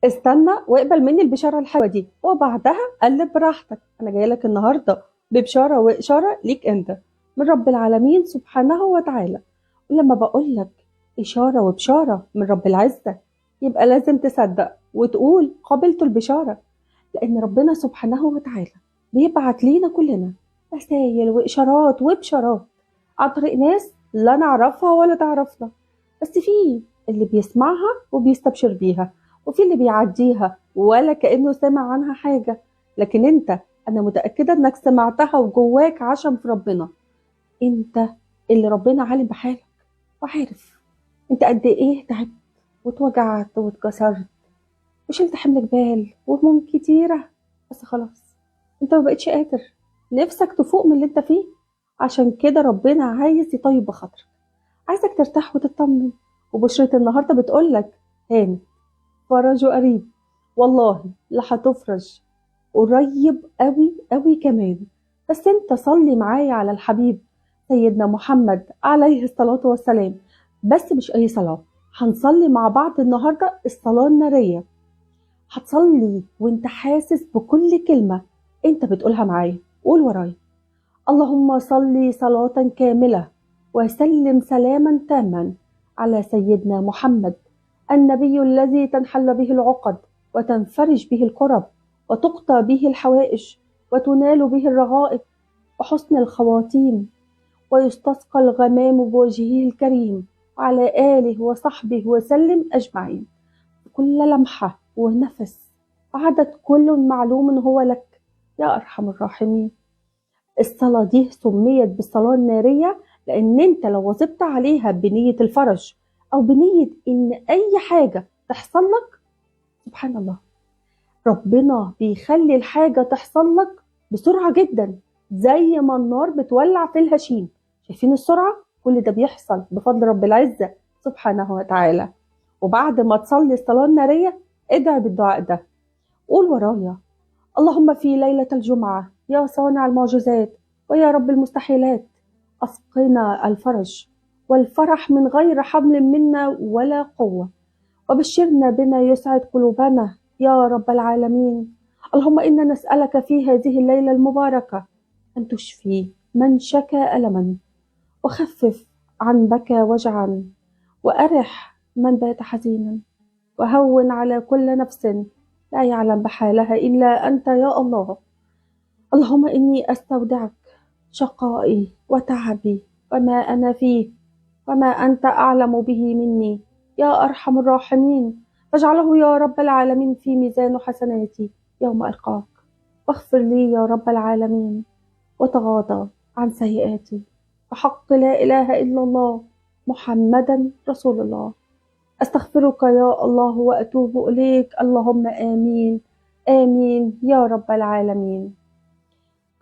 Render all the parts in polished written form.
استنى واقبل مني البشارة الحلوة دي وبعدها قلب براحتك. أنا جاية لك النهاردة ببشارة وإشارة ليك أنت من رب العالمين سبحانه وتعالى. ولما بقول لك إشارة وبشارة من رب العزة يبقى لازم تصدق وتقول قبلت البشارة، لأن ربنا سبحانه وتعالى بيبعت لينا كلنا رسائل وإشارات وبشارات عن طريق ناس لا نعرفها ولا تعرفنا، بس في اللي بيسمعها وبيستبشر بيها، وفي اللي بيعديها ولا كأنه سمع عنها حاجة. لكن انت، انا متأكدة انك سمعتها وجواك عشم في ربنا. انت اللي ربنا عالم بحالك وعارف انت قد ايه تعبت واتوجعت واتكسرت وشلت حمل جبال وهموم كتيرة، بس خلاص انت ما بقتش قادر، نفسك تفوق من اللي انت فيه. عشان كده ربنا عايز يطيب بخاطرك، عايزك ترتاح وتطمن. وبشرة النهاردة بتقولك هاني، فرج قريب، والله لا هتفرج قريب قوي قوي كمان. بس انت صلي معايا على الحبيب سيدنا محمد عليه الصلاة والسلام، بس مش اي صلاة. هنصلي مع بعض النهاردة الصلاة النارية. هتصلي وانت حاسس بكل كلمة انت بتقولها معايا. قول ورايا: اللهم صل صلاة كاملة وسلم سلاما تاما على سيدنا محمد النبي الذي تنحل به العقد وتنفرج به الكرب وتقطع به الحوائج وتنال به الرغائب وحسن الخواتيم ويستسقى الغمام بوجهه الكريم وعلى آله وصحبه وسلم أجمعين. كل لمحة ونفس عدد كل معلوم هو لك يا أرحم الراحمين. الصلاة دي سميت بالصلاة النارية لأن أنت لو واظبت عليها بنية الفرج أو بنية إن أي حاجة تحصل لك، سبحان الله، ربنا بيخلي الحاجة تحصل لك بسرعة جدا، زي ما النار بتولع في الهشيم. شايفين السرعة؟ كل ده بيحصل بفضل رب العزة سبحانه وتعالى. وبعد ما تصلي الصلاة النارية ادعي بالدعاء ده. قول ورايا: اللهم في ليلة الجمعة يا صانع المعجزات ويا رب المستحيلات أسقنا الفرج والفرح من غير حمل منا ولا قوة، وبشرنا بما يسعد قلوبنا يا رب العالمين. اللهم إنا نسألك في هذه الليلة المباركة أن تشفي من شكا ألما، وخفف عن بكى وجعا، وأرح من بات حزينا، وهون على كل نفس لا يعلم بحالها إلا أنت يا الله. اللهم إني أستودعك شقائي وتعبي وما أنا فيه وما أنت أعلم به مني يا أرحم الراحمين، فاجعله يا رب العالمين في ميزان حسناتي يوم ألقاك، واغفر لي يا رب العالمين وتغاضى عن سيئاتي بحق لا إله إلا الله محمدا رسول الله. أستغفرك يا الله وأتوب إليك. اللهم آمين آمين يا رب العالمين.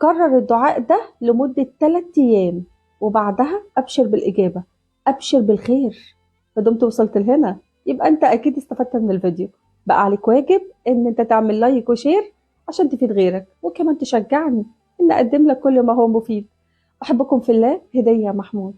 كرر الدعاء ده لمدة 3 أيام وبعدها أبشر بالإجابة، أبشر بالخير. فدمت وصلت لهنا يبقى أنت أكيد استفدت من الفيديو. بقى عليك واجب إن أنت تعمل لايك وشير عشان تفيد غيرك، وكمان تشجعني إن أقدم لك كل ما هو مفيد. أحبكم في الله، هدية محمود.